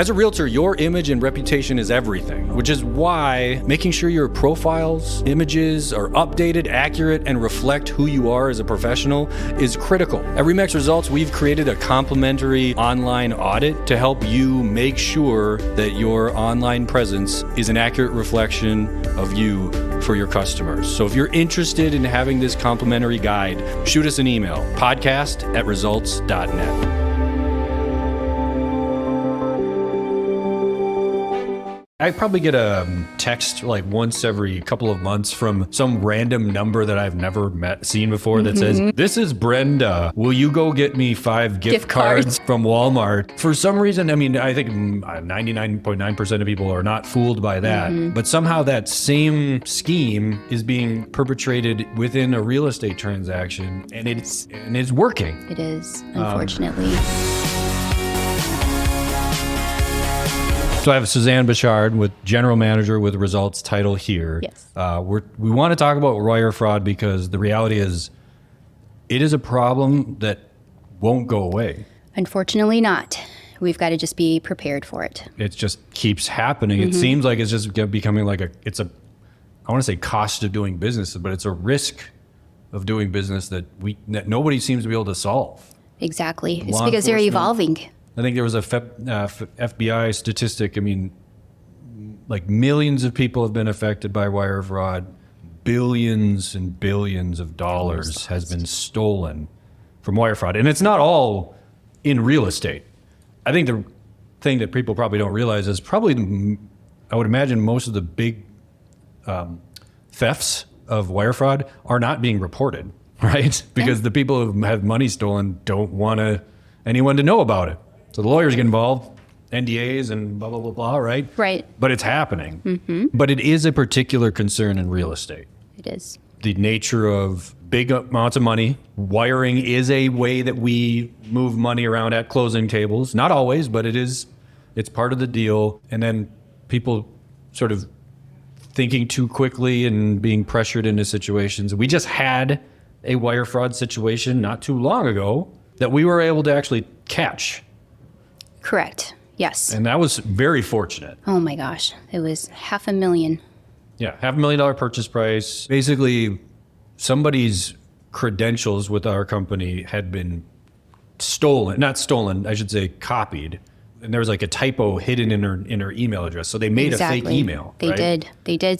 As a realtor, your image and reputation is everything, which is why making sure your profiles, images are updated, accurate, and reflect who you are as a professional is critical. At RE/MAX Results, we've created a complimentary online audit to help you make sure that your online presence is an accurate reflection of you for your customers. So if you're interested in having this complimentary guide, shoot us an email, podcast@results.net. I probably get a text like once every couple of months from some random number that I've never seen before that says, "This is Brenda. Will you go get me 5 gift cards from Walmart?" For some reason, I mean, I think 99.9% of people are not fooled by that. But somehow that same scheme is being perpetrated within a real estate transaction, and it's working. It is, unfortunately. So I have Suzanne Bushard, with General Manager with Results title here. Yes. We want to talk about wire fraud because the reality is it is a problem that won't go away. Unfortunately not. We've got to just be prepared for it. It just keeps happening. It seems like it's just becoming like I want to say cost of doing business, but it's a risk of doing business that nobody seems to be able to solve. Exactly. It's because they're evolving. I think there was a FBI statistic. I mean, like millions of people have been affected by wire fraud. Billions and billions of dollars has been stolen from wire fraud. And it's not all in real estate. I think the thing that people probably don't realize is probably, I would imagine most of the big thefts of wire fraud are not being reported, right? Because the people who have money stolen don't want anyone to know about it. So the lawyers get involved, NDAs and blah, blah, blah, blah, right? Right. But it's happening. But it is a particular concern in real estate. It is. The nature of big amounts of money. Wiring is a way that we move money around at closing tables. Not always, but it's part of the deal. And then people sort of thinking too quickly and being pressured into situations. We just had a wire fraud situation not too long ago that we were able to actually catch. Correct. Yes. And that was very fortunate. Oh my gosh. It was $500,000. Yeah, $500,000 purchase price. Basically, somebody's credentials with our company had been stolen. Not stolen, I should say copied. And there was like a typo hidden in her email address. So they made a fake email. They did.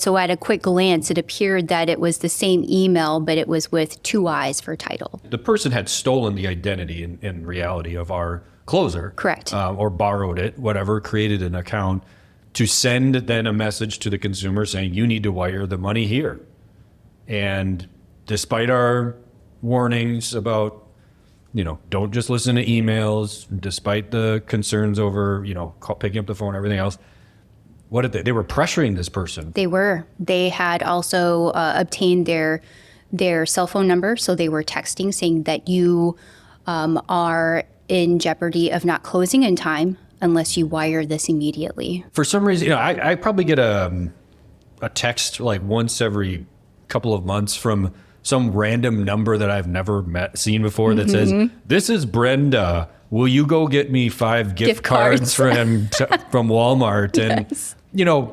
So at a quick glance, it appeared that it was the same email, but it was with 2 I's for title. The person had stolen the identity in reality of our closer. Correct. Or borrowed it, whatever, created an account to send then a message to the consumer saying, you need to wire the money here. And despite our warnings about, don't just listen to emails, despite the concerns over, picking up the phone, everything else, what did they were pressuring this person. They were. They had also obtained their cell phone number. So they were texting saying that you are in jeopardy of not closing in time unless you wire this immediately. For some reason, I probably get a text like once every couple of months from some random number that I've never seen before that says, "This is Brenda. Will you go get me 5 gift cards from Walmart?" Yes. And,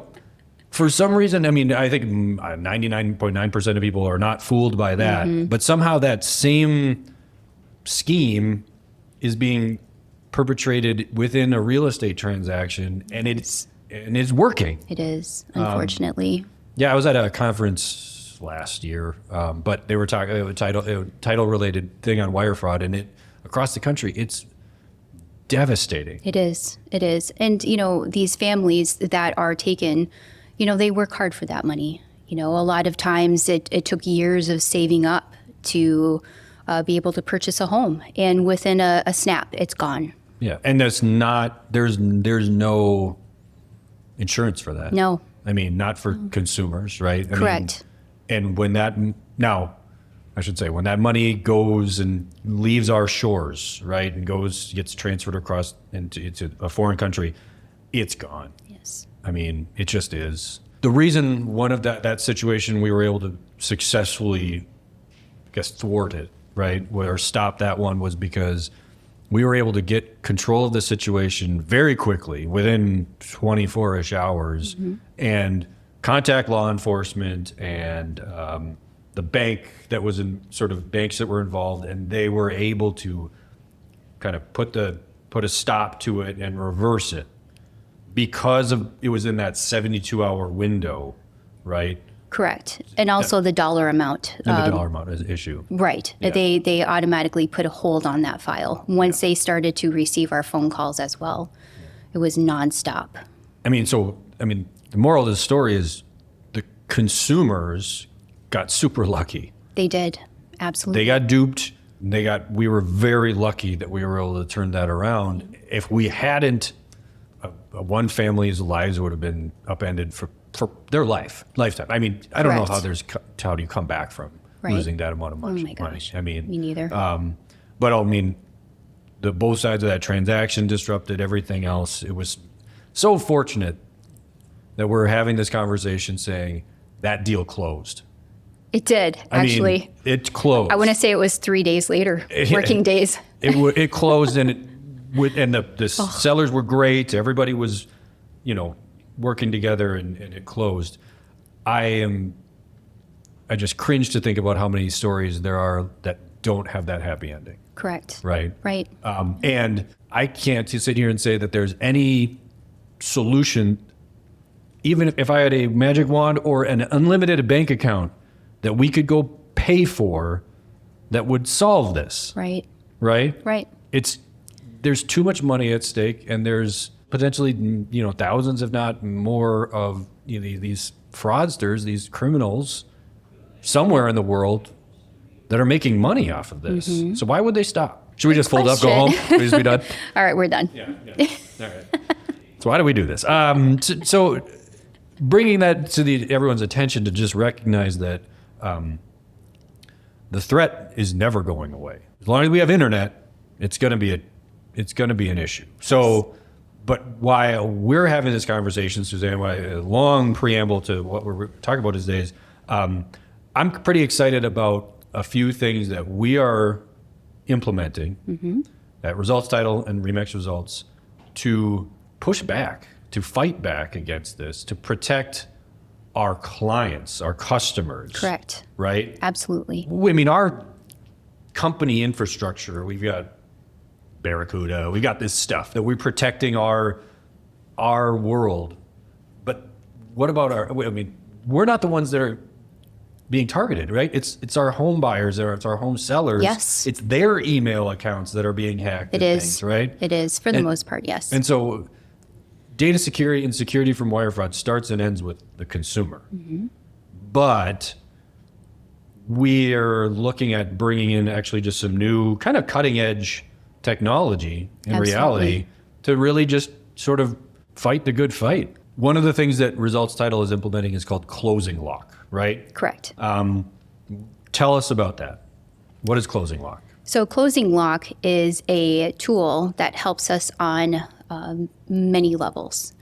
for some reason, I mean, I think 99.9% of people are not fooled by that. But somehow that same scheme is being perpetrated within a real estate transaction, and it's working. It is, unfortunately. Yeah, I was at a conference last year, but they were talking a title related thing on wire fraud, and across the country, it's devastating. It is. And, these families that are taken, they work hard for that money. A lot of times it took years of saving up to be able to purchase a home, and within a snap, it's gone. Yeah, and there's no insurance for that. No. I mean, not for consumers, right? Correct. And when that money goes and leaves our shores, right, and gets transferred across into a foreign country, it's gone. Yes. I mean, it just is. The reason one of that situation we were able to successfully, thwart it, right, or stop that one was because we were able to get control of the situation very quickly, within 24-ish hours, and contact law enforcement and the bank that was in, sort of banks that were involved, and they were able to kind of put a stop to it and reverse it because of it was in that 72-hour window, right? Correct. And also the dollar amount. And the dollar amount is an issue. Right. Yeah. They automatically put a hold on that file once they started to receive our phone calls as well. It was nonstop. I mean, the moral of the story is the consumers got super lucky. They did. Absolutely. They got duped. We were very lucky that we were able to turn that around. If we hadn't, one family's lives would have been upended for their lifetime. I mean, I don't know how do you come back from losing that amount of money. Oh my gosh. I mean, me neither. But I mean, both sides of that transaction disrupted everything else. It was so fortunate that we're having this conversation saying that deal closed. It did, actually. I mean, it closed. I want to say it was 3 days later, working days. It closed, and the sellers were great. Everybody was, working together, and it closed. I just cringe to think about how many stories there are that don't have that happy ending. Correct. Right. Right. And I can't sit here and say that there's any solution, even if I had a magic wand or an unlimited bank account that we could go pay for, that would solve this. Right. Right? Right. There's too much money at stake, and there's potentially, thousands, if not more, of these fraudsters, these criminals somewhere in the world that are making money off of this. Mm-hmm. So why would they stop? Should we just fold up, go home? Should we just be done? All right, we're done. Yeah. All right. So why do we do this? So bringing that to everyone's attention to just recognize that the threat is never going away. As long as we have internet, it's going to be an issue. So, but why we're having this conversation, Suzanne, why a long preamble to what we're talking about today is, I'm pretty excited about a few things that we are implementing at Results Title and Remax Results to push back, to fight back against this, to protect our clients, our customers. Correct. Right? Absolutely. I mean, our company infrastructure, we've got Barracuda, we got this stuff that we're protecting our world. But what about we're not the ones that are being targeted, right? It's our home buyers, or it's our home sellers. Yes. It's their email accounts that are being hacked. It is. Things, right? It is, for the most part, yes. And so data security and security from wire fraud starts and ends with the consumer. Mm-hmm. But we're looking at bringing in actually just some new kind of cutting edge technology in reality to really just sort of fight the good fight. One of the things that Results Title is implementing is called ClosingLock, right? Correct. Tell us about that. What is ClosingLock? So ClosingLock is a tool that helps us on many levels.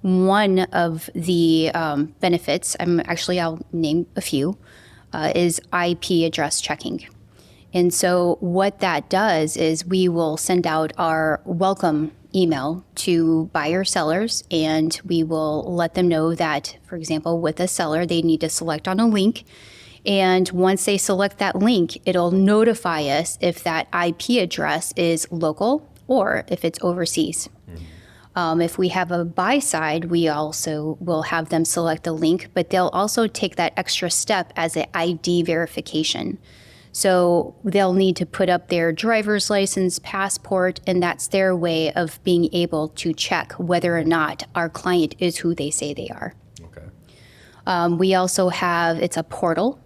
One of the benefits, I'll name a few, is IP address checking. And so what that does is we will send out our welcome email to buyer sellers, and we will let them know that, for example, with a seller, they need to select on a link. And once they select that link, it'll notify us if that IP address is local or if it's overseas. If we have a buy side, we also will have them select a link, but they'll also take that extra step as an ID verification. So they'll need to put up their driver's license, passport, and that's their way of being able to check whether or not our client is who they say they are. Okay. We also have, it's a portal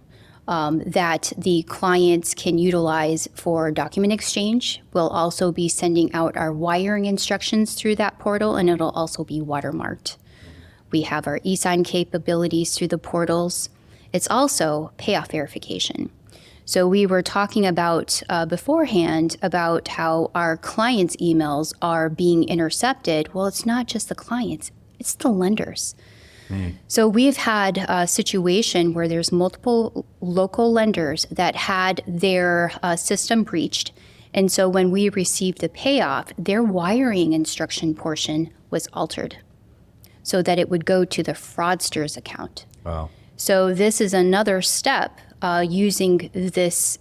that the clients can utilize for document exchange. We'll also be sending out our wiring instructions through that portal, and it'll also be watermarked. We have our e-sign capabilities through the portals. It's also payoff verification. So we were talking about beforehand about how our clients' emails are being intercepted. Well, it's not just the clients, it's the lenders. So we've had a situation where there's multiple local lenders that had their system breached, And so when we received the payoff, their wiring instruction portion was altered so that it would go to the fraudster's account. Wow. So this is another step using this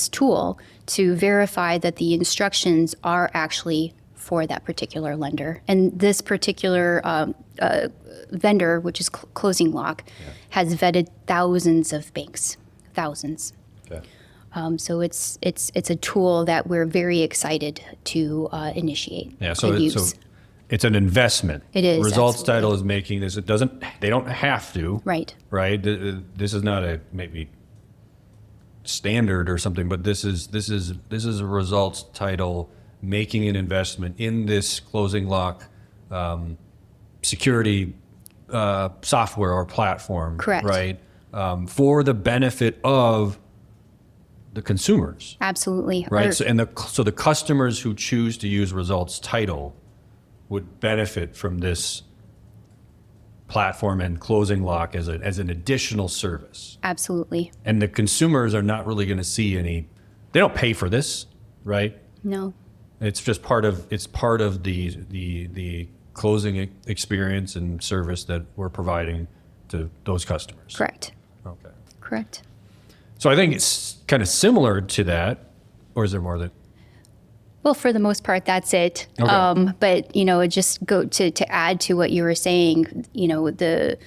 tool to verify that the instructions are actually for that particular lender. And this particular vendor, which is ClosingLock, has vetted thousands of banks, thousands. Okay. So it's a tool that we're very excited to initiate. Yeah. So and use. it's an investment. It is, Results absolutely. Title is making this. It doesn't. They don't have to. Right. Right. This is not a maybe standard or something, but this is a Results Title making an investment in this ClosingLock security software or platform. Correct. Right. For the benefit of the consumers. Absolutely. Right. So the customers who choose to use Results Title would benefit from this platform and ClosingLock as an additional service. Absolutely. And the consumers are not really going to see any. They don't pay for this, right? No. It's just part of the closing experience and service that we're providing to those customers. Correct. Okay. Correct. So I think it's kind of similar to that, or is there more that? Well, for the most part, that's it. Okay. But just go to add to what you were saying. The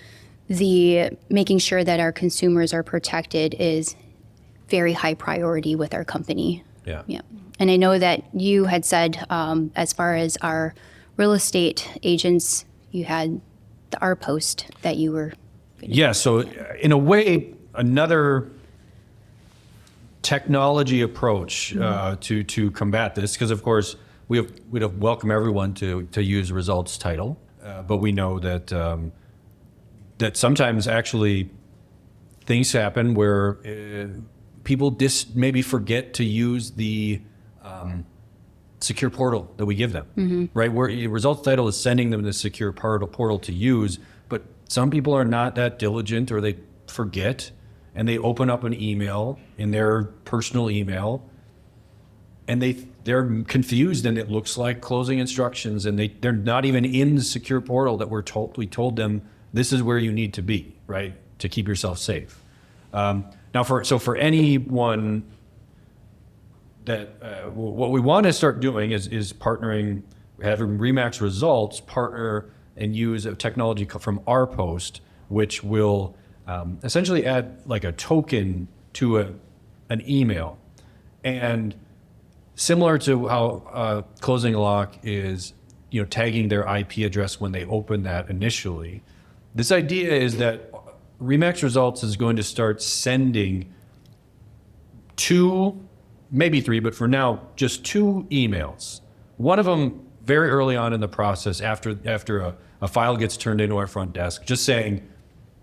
making sure that our consumers are protected is very high priority with our company. Yeah. Yeah. And I know that you had said, as far as our real estate agents, you had the R post that you were. Yeah. So in a way, another technology approach to combat this, because of course we'd welcome everyone to use Results Title, but we know that that sometimes actually things happen where people maybe forget to use the secure portal that we give them, right? Where Results Title is sending them the secure portal to use, but some people are not that diligent or they forget. And they open up an email in their personal email, and they're confused, and it looks like closing instructions, and they're not even in the secure portal that we told them this is where you need to be, right, to keep yourself safe. Now, for anyone that what we want to start doing is partnering, having Remax Results partner and use a technology from our post, which will essentially add like a token to an email. And similar to how ClosingLock is tagging their IP address when they open that initially, this idea is that Remax Results is going to start sending 2, maybe 3, but for now just 2 emails. One of them very early on in the process after a file gets turned into our front desk, just saying,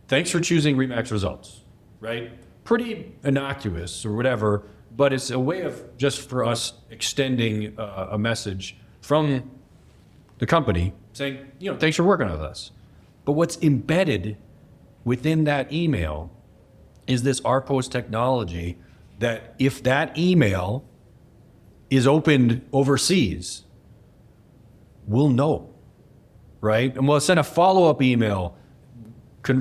thanks for choosing Remax Results, right? Pretty innocuous or whatever, but it's a way of just for us extending a message from the company saying, thanks for working with us. But what's embedded within that email is this RPost technology that if that email is opened overseas, we'll know, right? And we'll send a follow-up email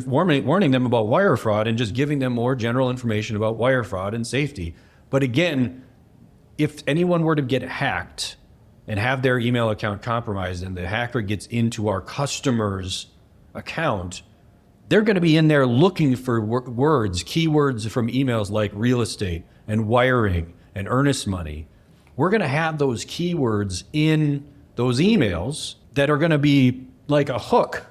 warning them about wire fraud and just giving them more general information about wire fraud and safety. But again, if anyone were to get hacked and have their email account compromised and the hacker gets into our customer's account, they're going to be in there looking for keywords from emails like real estate and wiring and earnest money. We're going to have those keywords in those emails that are going to be like a hook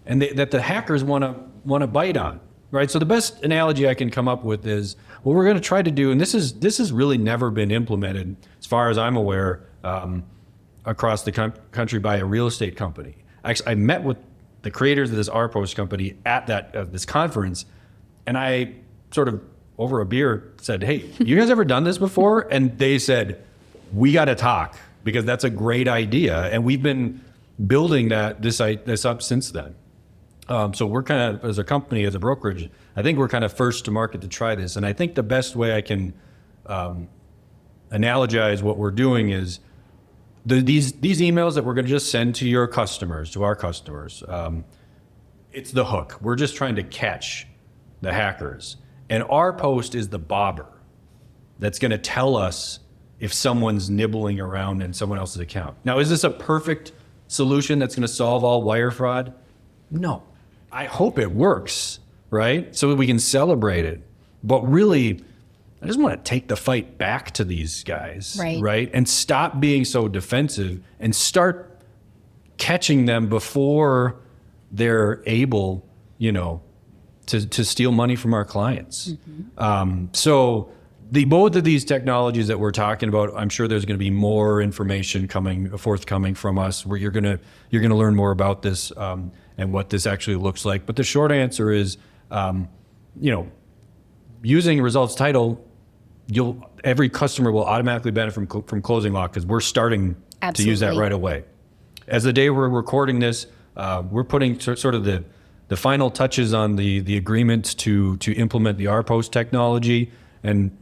and that the hackers want to bite on, right? So the best analogy I can come up with is what we're going to try to do, and this has really never been implemented, as far as I'm aware, across the country by a real estate company. Actually, I met with the creators of this RPost company at this conference, and I sort of over a beer said, "Hey, you guys ever done this before?" And they said, "We got to talk because that's a great idea," and we've been building this up since then. So we're kind of, as a company, as a brokerage, I think we're kind of first to market to try this. And I think the best way I can analogize what we're doing is these emails that we're going to just send to your customers, to our customers. It's the hook. We're just trying to catch the hackers. And our post is the bobber that's going to tell us if someone's nibbling around in someone else's account. Now, is this a perfect solution that's going to solve all wire fraud? No. I hope it works, right? So that we can celebrate it. But really, I just want to take the fight back to these guys, right? And stop being so defensive and start catching them before they're able, to steal money from our clients. So both of these technologies that we're talking about, I'm sure there's going to be more information forthcoming from us where you're going to learn more about this and what this actually looks like. But the short answer is, using Results Title, every customer will automatically benefit from ClosingLock because we're starting to use that right away. As the day we're recording this, we're putting sort of the final touches on the agreement to implement the RPost technology, and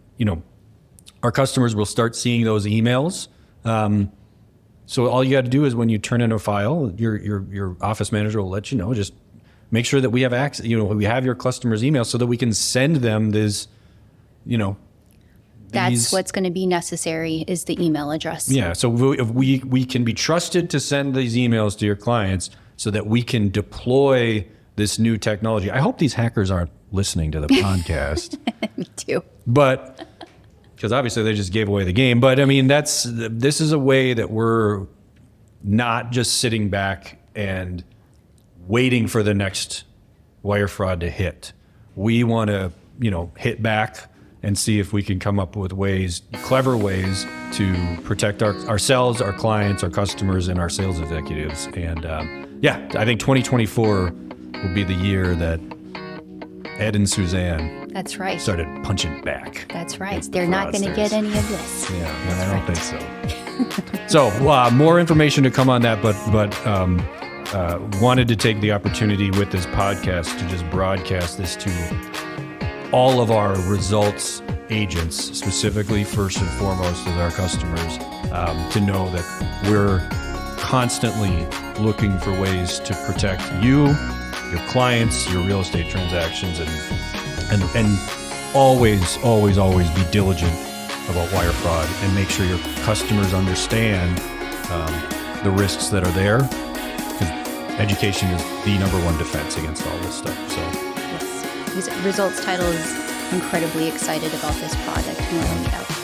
our customers will start seeing those emails. So all you got to do is when you turn in a file, your office manager will let you know. Just make sure that we have access. We have your customers' email so that we can send them this. That's what's going to be necessary is the email address. Yeah. So if we can be trusted to send these emails to your clients so that we can deploy this new technology. I hope these hackers aren't listening to the podcast. Me too. But because obviously they just gave away the game. But I mean, this is a way that we're not just sitting back and waiting for the next wire fraud to hit. We want to, hit back and see if we can come up with clever ways to protect ourselves, our clients, our customers, and our sales executives. And I think 2024 will be the year that Ed and Suzanne That's right. started punching back. That's right. They're not going to get any of this. Yeah, I don't think so. So more information to come on that, but wanted to take the opportunity with this podcast to just broadcast this to all of our results agents, specifically first and foremost as our customers, to know that we're constantly looking for ways to protect you, your clients, your real estate transactions, and always be diligent about wire fraud and make sure your customers understand the risks that are there, because education is the #1 defense against all this stuff. So yes, Results Title is incredibly excited about this product and rolling it out.